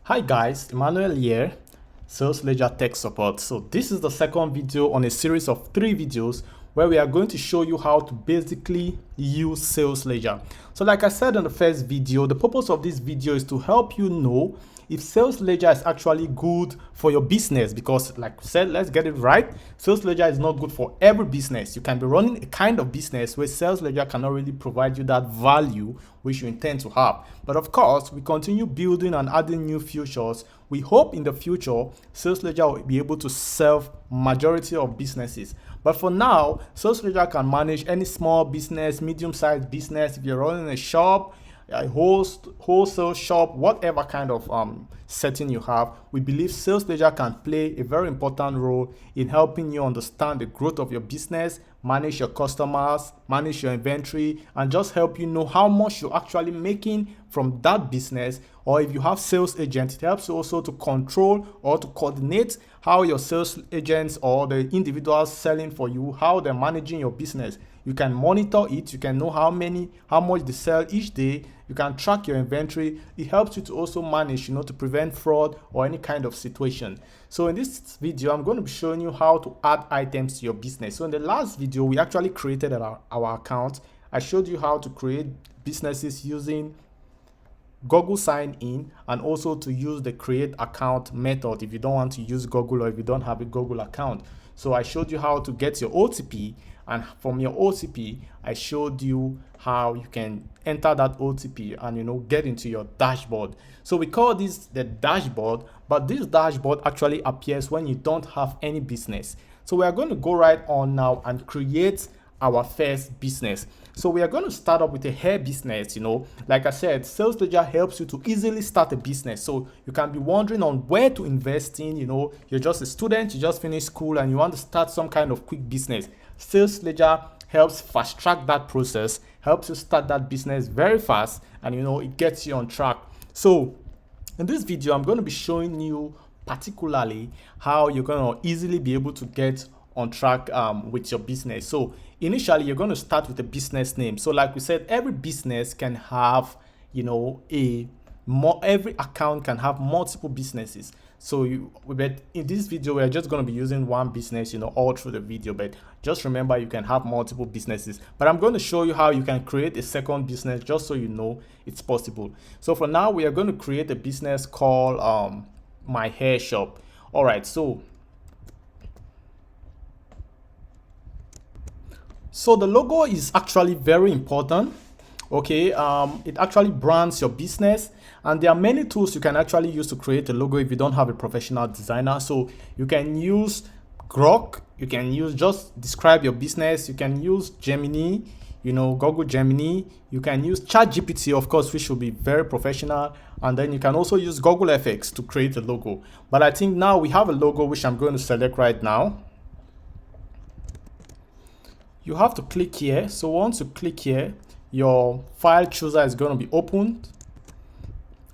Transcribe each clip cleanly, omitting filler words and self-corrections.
Hi guys, Emmanuel here, Sales Ledger Tech Support. So this is the second video on a series of 3 videos where we are going to show you how to basically use Sales Ledger. So like I said in the first video, the purpose of this video is to help you know if Sales Ledger is actually good for your business, because like I said, let's get it right. Sales Ledger is not good for every business. You can be running a kind of business where Sales Ledger cannot really provide you that value which you intend to have. But of course, we continue building and adding new features. We hope in the future, Sales Ledger will be able to serve majority of businesses. But for now, Sales Ledger can manage any small business, medium-sized business. If you're running a shop, a wholesale shop, whatever kind of setting you have, we believe Sales Ledger can play a very important role in helping you understand the growth of your business, manage your customers, manage your inventory, and just help you know how much you're actually making from that business. Or if you have sales agents, it helps you also to control or to coordinate how your sales agents or the individuals selling for you, how they're managing your business. You can monitor it. You can know how much they sell each day. You can track your inventory. It helps you to also manage, to prevent fraud or any kind of situation. So in this video, I'm going to be showing you how to add items to your business. So in the last video, we actually created our account. I showed you how to create businesses using Google sign in, and also to use the create account method if you don't want to use Google or if you don't have a Google account. So I showed you how to get your OTP, and from your OTP I showed you how you can enter that OTP and get into your dashboard. So we call this the dashboard, but this dashboard actually appears when you don't have any business. So we are going to go right on now and create our first business. So we are going to start up with a hair business. Like I said, Sales Ledger helps you to easily start a business. So you can be wondering on where to invest in. You're just a student, you just finished school and you want to start some kind of quick business. Sales Ledger helps fast track that process, helps you start that business very fast, and it gets you on track. So in this video, I'm going to be showing you particularly how you're going to easily be able to get on track with your business. So initially, you're going to start with a business name. So like we said, every business can have, every account can have multiple businesses. So but in this video, we're just going to be using one business, all through the video. But just remember, you can have multiple businesses. But I'm going to show you how you can create a second business, just so you know it's possible. So for now, we are going to create a business called My Hair Shop. All right, so the logo is actually very important. Okay, it actually brands your business, and there are many tools you can actually use to create a logo if you don't have a professional designer. So you can use Grok, you can use just describe your business, you can use Gemini, Google Gemini, you can use ChatGPT, of course, which should be very professional, and then you can also use Google FX to create a logo. But I think now we have a logo which I'm going to select right now. You have to click here. So once you click here, your file chooser is going to be opened,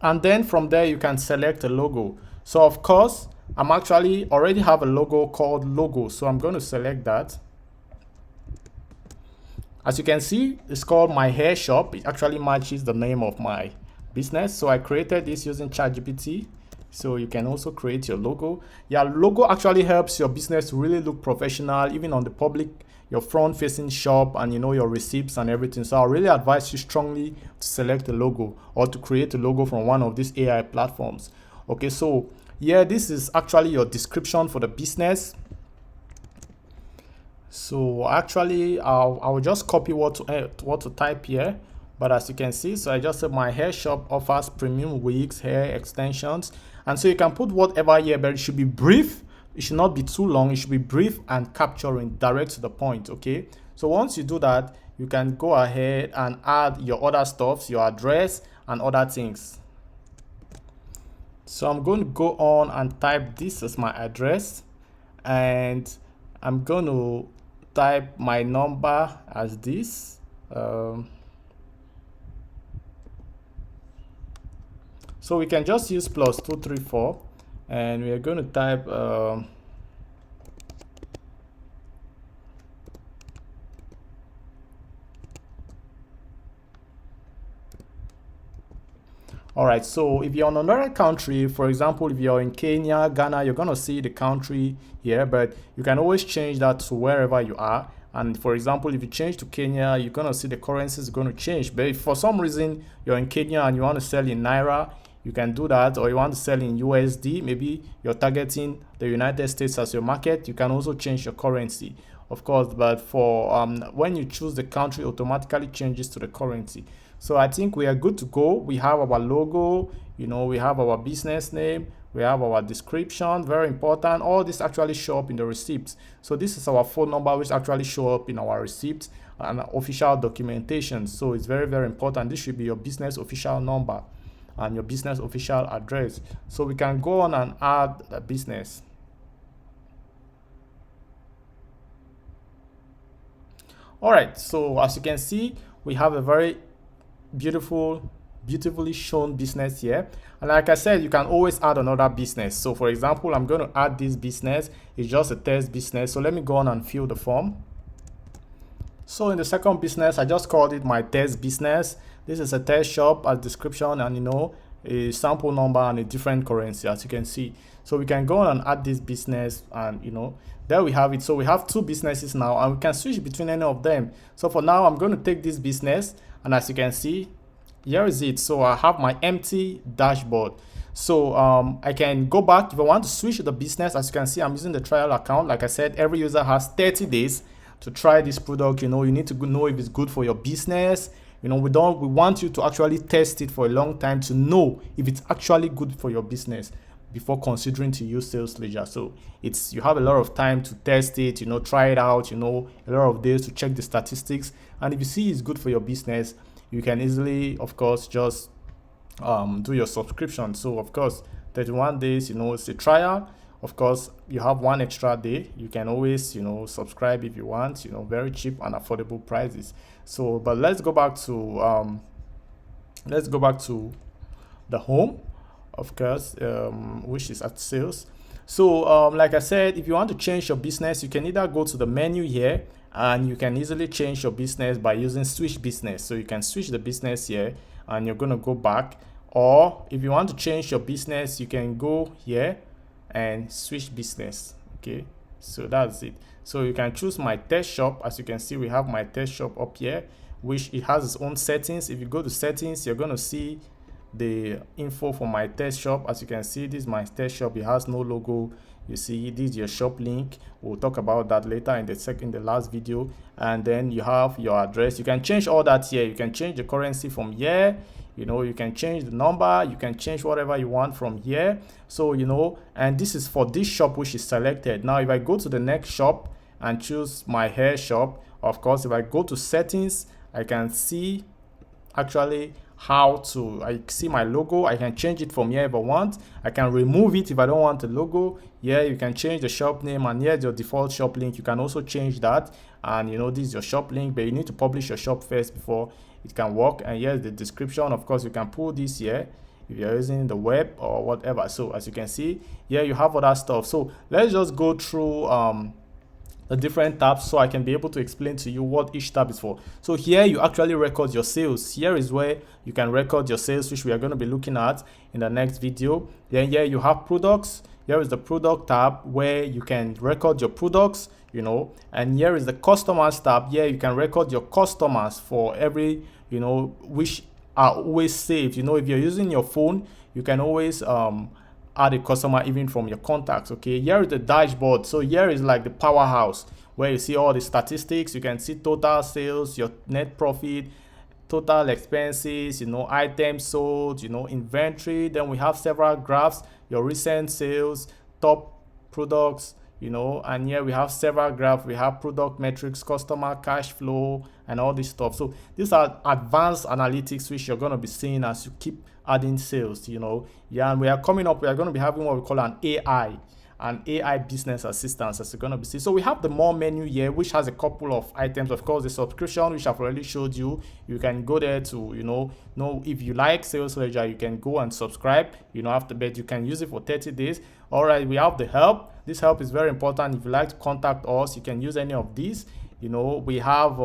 and then from there you can select a logo. So of course, I'm actually already have a logo called logo, so I'm going to select that. As you can see, it's called My Hair Shop. It actually matches the name of my business. So I created this using ChatGPT. So you can also create your logo. Your logo actually helps your business to really look professional, even on the public, your front facing shop, and your receipts and everything. So I really advise you strongly to select a logo or to create a logo from one of these AI platforms. Okay, so this is actually your description for the business. So actually I'll just copy what to type here. But as you can see, so I just said My Hair Shop offers premium wigs, hair extensions, and so you can put whatever here, but it should be brief. It should not be too long. It should be brief and capturing, direct to the point. Okay, so once you do that, you can go ahead and add your other stuff, your address and other things. So I'm going to go on and type this as my address, and I'm going to type my number as this. So we can just use +234, and we are going to type All right, so if you're in another country, for example, if you're in Kenya, Ghana, you're going to see the country here, but you can always change that to wherever you are. And for example, if you change to Kenya, you're going to see the currency is going to change. But if for some reason you're in Kenya and you want to sell in Naira, you can do that. Or you want to sell in USD, maybe you're targeting the United States as your market, you can also change your currency, of course. But for when you choose the country, automatically changes to the currency. So I think we are good to go. We have our logo, we have our business name, we have our description, very important. All this actually show up in the receipts. So this is our phone number, which actually show up in our receipts and official documentation. So it's very, very important. This should be your business official number and your business official address. So we can go on and add a business. All right, so as you can see, we have a very beautifully shown business here. And like I said, you can always add another business. So for example, I'm going to add this business. It's just a test business. So let me go on and fill the form. So in the second business, I just called it my test business. This is a test shop, as description, and a sample number and a different currency, as you can see. So we can go on and add this business, and there we have it. So we have two businesses now, and we can switch between any of them. So for now, I'm going to take this business, and as you can see, here is it. So I have my empty dashboard. So I can go back if I want to switch the business. As you can see, I'm using the trial account. Like I said, every user has 30 days to try this product. You need to know if it's good for your business. We want you to actually test it for a long time to know if it's actually good for your business before considering to use Sales Ledger. So you have a lot of time to test it, try it out, a lot of days to check the statistics. And if you see it's good for your business, you can easily, of course, just do your subscription. So of course, 31 days, it's a trial. Of course, you have one extra day. You can always, subscribe if you want, very cheap and affordable prices. So, but let's go back to the home, of course, which is at sales. So, like I said, if you want to change your business, you can either go to the menu here, and you can easily change your business by using switch business. So you can switch the business here, and you're going to go back. Or if you want to change your business, you can go here and switch business. Okay, so that's it. So you can choose my test shop. As you can see, we have my test shop up here, which it has its own settings. If you go to settings, you're going to see the info for my test shop. As you can see, this is my test shop. It has no logo. You see, this is your shop link. We'll talk about that later in the last video. And then you have your address. You can change all that here. You can change the currency from here. You can change the number. You can change whatever you want from here. So and this is for this shop which is selected. Now if I go to the next shop and choose my hair shop, of course, if I go to settings, I can see actually I see my logo. I can change it from here if I want. I can remove it if I don't want the logo. Here you can change the shop name, and here's your default shop link. You can also change that, and this is your shop link, but you need to publish your shop first before it can work. And here's the description. Of course, you can pull this here if you're using the web or whatever. So as you can see here, you have other stuff. So let's just go through the different tabs so I can be able to explain to you what each tab is for. So here you actually record your sales. Here is where you can record your sales, which we are going to be looking at in the next video. Then here you have products. Here is the product tab where you can record your products, and here is the customers tab. Here you can record your customers for every, which are always saved. If you're using your phone, you can always add a customer even from your contacts. Okay, here is the dashboard. So here is like the powerhouse where you see all the statistics. You can see total sales, your net profit, total expenses, items sold, inventory. Then we have several graphs, your recent sales, top products, and here we have several graphs. We have product metrics, customer cash flow, and all this stuff. So these are advanced analytics which you're going to be seeing as you keep adding sales. And we are going to be having what we call an AI business assistance, as you're going to be seeing. So we have the more menu here, which has a couple of items. Of course, the subscription, which I've already showed you. You can go there to know if you like Sales Ledger. You can go and subscribe. After that, you can use it for 30 days. All right, we have the help. This help is very important. If you like to contact us, you can use any of these. We have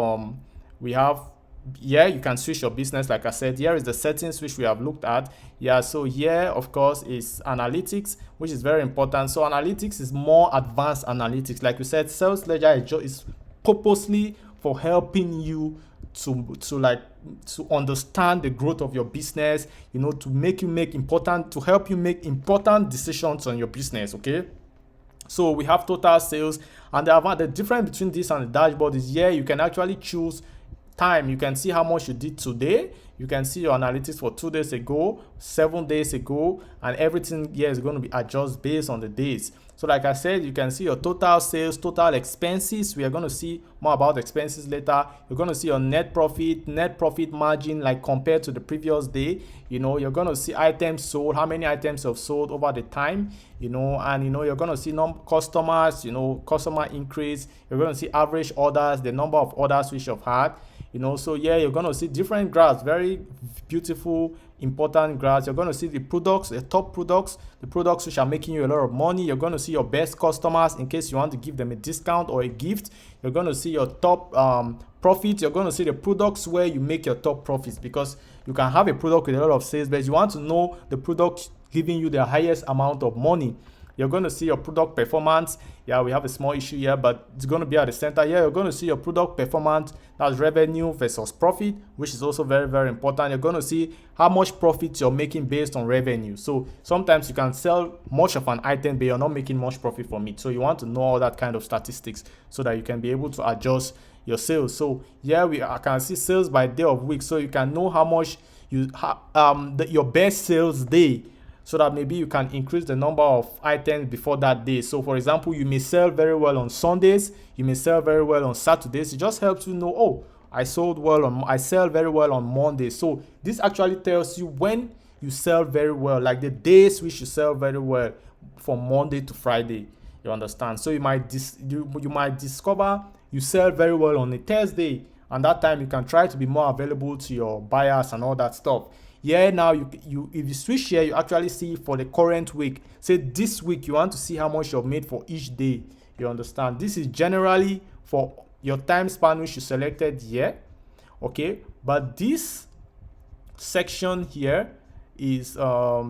yeah, you can switch your business. Like I said, here is the settings which we have looked at. Yeah, so here of course is analytics, which is very important. So analytics is more advanced analytics. Like we said, sales ledger is purposely for helping you to understand the growth of your business, you know, to help you make important decisions on your business. Okay, so we have total sales, and the difference between this and the dashboard is here you can actually choose time. You can see how much you did today. You can see your analytics for 2 days ago, 7 days ago, and everything here is going to be adjusted based on the days. So like I said, you can see your total sales, total expenses. We are going to see more about expenses later. You're going to see your net profit margin, like compared to the previous day. You know, you're going to see items sold, how many items you've sold over the time, you know, and you know, you're going to see customers, you know, customer increase. You're going to see average orders, the number of orders which you've had, you know. So yeah, you're going to see different graphs, very beautiful, important graphs. You're going to see the products, the top products, the products which are making you a lot of money. You're going to see your best customers in case you want to give them a discount or a gift. You're going to see your top profits. You're going to see the products where you make your top profits, because you can have a product with a lot of sales, but you want to know the product giving you the highest amount of money. You're going to see your product performance. Yeah, we have a small issue here, but it's going to be at the center. Yeah, you're going to see your product performance. That's revenue versus profit, which is also very, very important. You're going to see how much profit you're making based on revenue. So sometimes you can sell much of an item, but you're not making much profit from it. So you want to know all that kind of statistics so that you can be able to adjust your sales. So yeah, I can see sales by day of week. So you can know how much your best sales day, so that maybe you can increase the number of items before that day. So for example, you may sell very well on Sundays, you may sell very well on Saturdays. It just helps you know, oh, I sell very well on Monday. So this actually tells you when you sell very well, like the days which you sell very well from Monday to Friday. You understand? So you might discover you sell very well on a Thursday, and that time you can try to be more available to your buyers and all that stuff. Yeah, now if you switch here, you actually see for the current week. Say this week you want to see how much you've made for each day. You understand? This is generally for your time span which you selected here. Okay, but this section here is for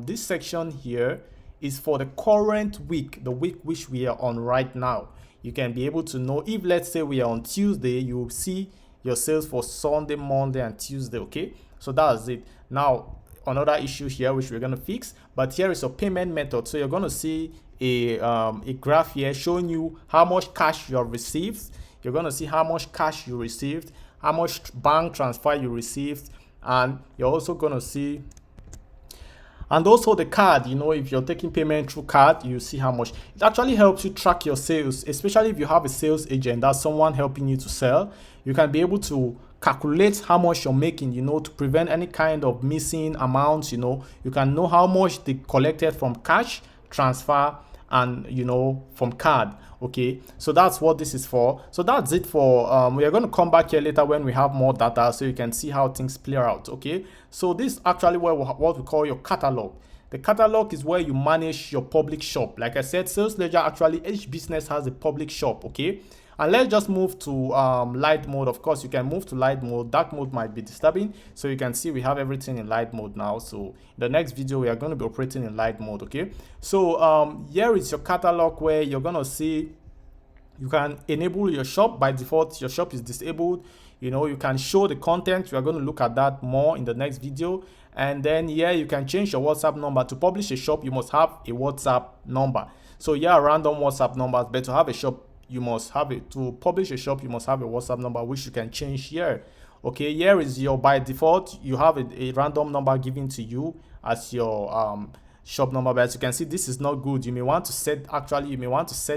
the current week, the week which we are on right now. You can be able to know if, let's say, we are on Tuesday, you will see your sales for Sunday, Monday, and Tuesday. Okay, so that's it. Now another issue here which we're going to fix, but here is a payment method. So you're going to see a graph here showing you how much cash you have received. You're going to see how much cash you received, how much bank transfer you received, and you're also going to see, and also the card. You know, if you're taking payment through card, you see how much. It actually helps you track your sales, especially if you have a sales agent, that's someone helping you to sell. You can be able to calculate how much you're making, you know, to prevent any kind of missing amounts. You know, you can know how much they collected from cash transfer and, you know, from card. Okay, so that's what this is for. So that's it for we are going to come back here later when we have more data, so you can see how things play out. Okay, so this is actually what we call your catalog. The catalog is where you manage your public shop. Like I said, Sales Ledger, actually each business has a public shop. Okay, and let's just move to light mode. Of course, you can move to light mode. Dark mode might be disturbing, so you can see we have everything in light mode now. So in the next video, we are going to be operating in light mode. Okay, so here is your catalog where you're going to see you can enable your shop. By default, your shop is disabled. You know, you can show the content. We are going to look at that more in the next video. And then here you can change your WhatsApp number. To publish a shop, you must have a WhatsApp number. So yeah, random WhatsApp numbers, but to have a shop, you must have it. To publish a shop, you must have a WhatsApp number, which you can change here. Okay, here is your, by default, you have a random number given to you as your shop number, but as you can see, this is not good. You may want to set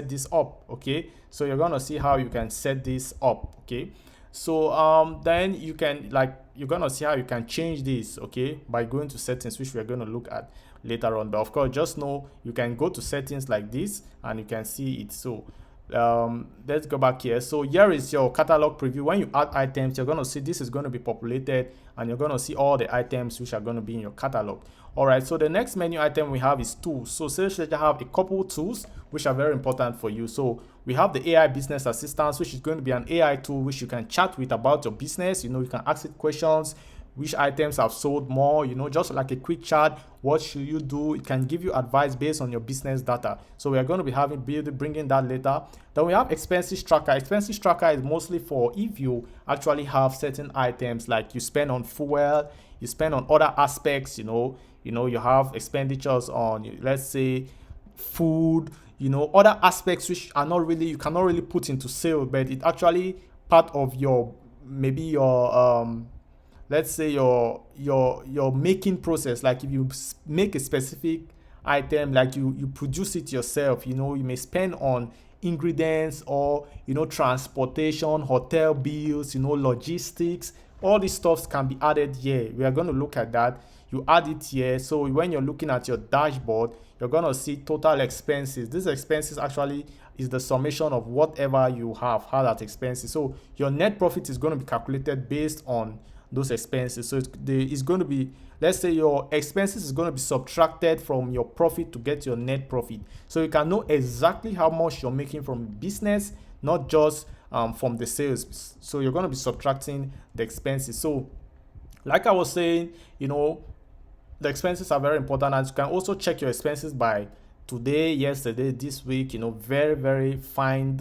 this up. Okay, so you're gonna see how you can set this up. Okay, so then you're gonna see how you can change this, okay, by going to settings, which we're going to look at later on. But of course, just know you can go to settings like this and you can see it. So Let's go back here. So here is your catalog preview. When you add items, you're going to see this is going to be populated, and you're going to see all the items which are going to be in your catalog. All right, so the next menu item we have is tools. So SalesLedger have a couple tools which are very important for you. So we have the AI business assistance, which is going to be an AI tool which you can chat with about your business. You can ask it questions, which items have sold more, just like a quick chat. What should you do? It can give you advice based on your business data. So we are going to be bringing that later. Then we have expenses tracker. Expenses tracker is mostly for if you actually have certain items like you spend on fuel, you spend on other aspects, you have expenditures on, let's say, food, other aspects which are not really, you cannot really put into sale, but it actually part of your, maybe your let's say your making process. Like if you make a specific item, like you produce it yourself, you may spend on ingredients or transportation, hotel bills, logistics. All these stuffs can be added here. We are going to look at that. You add it here. So when you're looking at your dashboard, you're going to see total expenses. These expenses actually is the summation of whatever you have had at expenses. So your net profit is going to be calculated based on those expenses. So it's going to be, let's say your expenses is going to be subtracted from your profit to get your net profit. So you can know exactly how much you're making from business, not just from the sales. So you're going to be subtracting the expenses. So like I was saying, the expenses are very important, and you can also check your expenses by today, yesterday, this week, very, very fine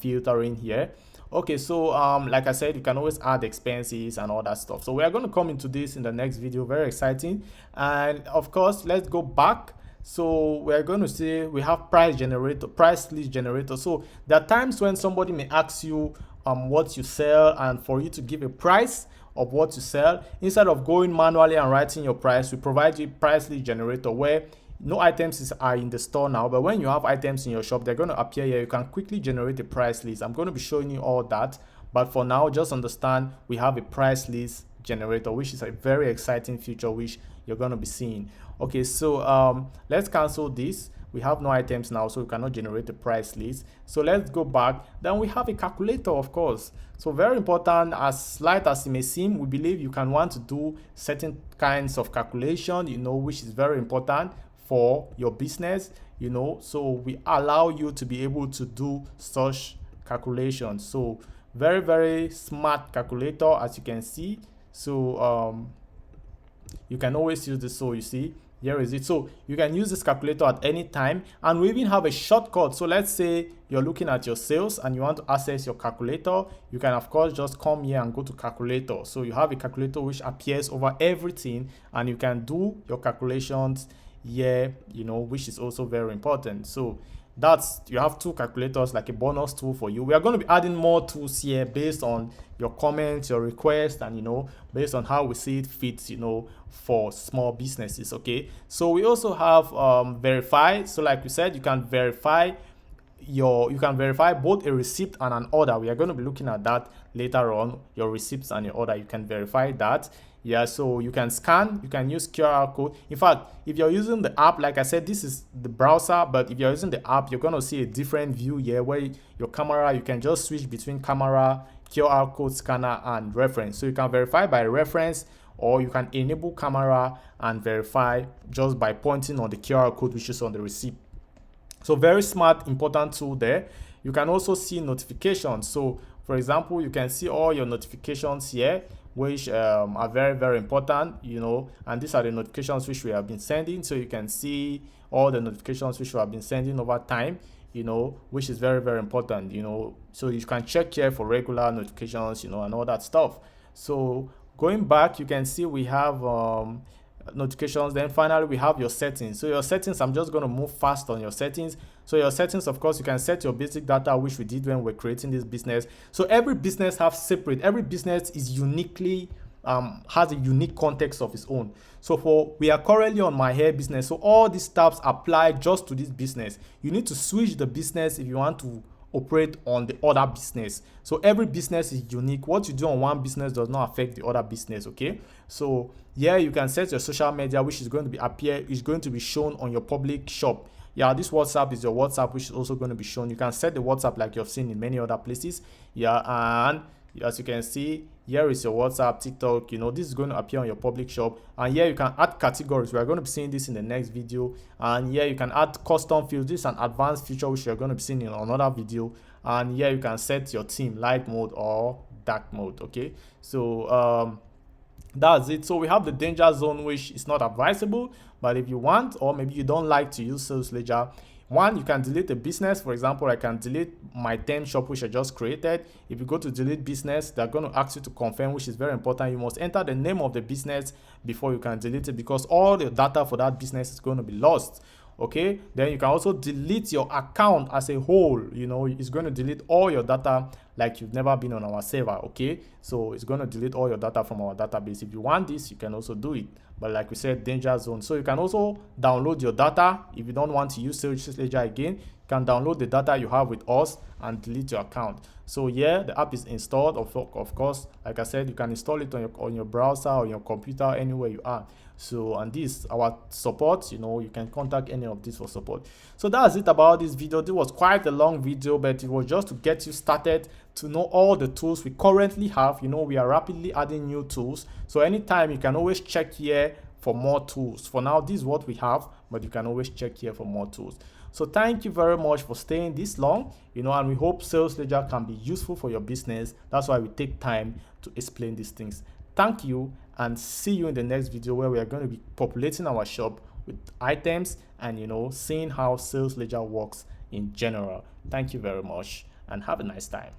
filtering here. Okay, so like I said, you can always add expenses and all that stuff. So we are going to come into this in the next video. Very exciting. And of course, let's go back. So we're going to see we have price list generator. So there are times when somebody may ask you what you sell, and for you to give a price of what you sell, instead of going manually and writing your price, we provide you price list generator where no items are in the store now, but when you have items in your shop, they're going to appear here. You can quickly generate a price list. I'm going to be showing you all that, but for now, just understand we have a price list generator, which is a very exciting feature which you're going to be seeing. Okay, so let's cancel this. We have no items now, so we cannot generate a price list. So let's go back. Then we have a calculator, of course. So very important, as slight as it may seem, we believe you can want to do certain kinds of calculation, which is very important for your business, so we allow you to be able to do such calculations. So very, very smart calculator, as you can see. So you can always use this. So you see, here is it. So you can use this calculator at any time, and we even have a shortcut. So let's say you're looking at your sales and you want to access your calculator. You can of course just come here and go to calculator. So you have a calculator which appears over everything, and you can do your calculations here, which is also very important. So you have two calculators, like a bonus tool for you. We are going to be adding more tools here based on your comments, your requests, and based on how we see it fits, for small businesses. Okay, so we also have verify. So like we said, you can verify both a receipt and an order. We are going to be looking at that later on. Your receipts and your order, you can verify that. Yeah, so you can scan, you can use QR code. In fact, if you're using the app, like I said, this is the browser, but if you're using the app, you're going to see a different view here where your camera, you can just switch between camera, QR code scanner, and reference. So you can verify by reference, or you can enable camera and verify just by pointing on the QR code which is on the receipt. So very smart, important tool there. You can also see notifications. So for example, you can see all your notifications here, which are very, very important, and these are the notifications which we have been sending. So you can see all the notifications which we have been sending over time, which is very, very important, so you can check here for regular notifications, and all that stuff. So going back, you can see we have notifications. Then finally we have your settings. So your settings, I'm just going to move fast on your settings. So your settings, of course, you can set your basic data, which we did when we're creating this business. So every business every business is uniquely has a unique context of its own. So we are currently on my hair business, so all these tabs apply just to this business. You need to switch the business if you want to operate on the other business. So every business is unique. What you do on one business does not affect the other business. Okay, so here you can set your social media, which is going to be shown on your public shop. Yeah, this WhatsApp is your WhatsApp, which is also going to be shown. You can set the WhatsApp like you've seen in many other places. Yeah, and as you can see, here is your WhatsApp, TikTok. This is going to appear on your public shop, and here you can add categories. We are going to be seeing this in the next video. And here you can add custom fields. This is an advanced feature which you're going to be seeing in another video. And here you can set your theme, light mode or dark mode. Okay, so that's it. So we have the danger zone, which is not advisable, but if you want, or maybe you don't like to use Sales Ledger, one, you can delete the business. For example, I can delete my theme shop which I just created. If you go to delete business, they're going to ask you to confirm, which is very important. You must enter the name of the business before you can delete it, because all the data for that business is going to be lost. Okay, then you can also delete your account as a whole. It's going to delete all your data like you've never been on our server. Okay, so it's going to delete all your data from our database. If you want this, you can also do it, but like we said, danger zone. So you can also download your data. If you don't want to use Sales Ledger again, you can download the data you have with us and delete your account. So yeah, the app is installed. Of course, like I said, you can install it on your browser or your computer, anywhere you are. So, and this our support, you can contact any of this for support. So that's it about this video. This was quite a long video, but it was just to get you started to know all the tools we currently have. We are rapidly adding new tools, so anytime you can always check here for more tools. For now, this is what we have, but you can always check here for more tools. So thank you very much for staying this long, and we hope Sales Ledger can be useful for your business. That's why we take time to explain these things. Thank you, and see you in the next video, where we are going to be populating our shop with items and seeing how Sales Ledger works in general. Thank you very much, and have a nice time.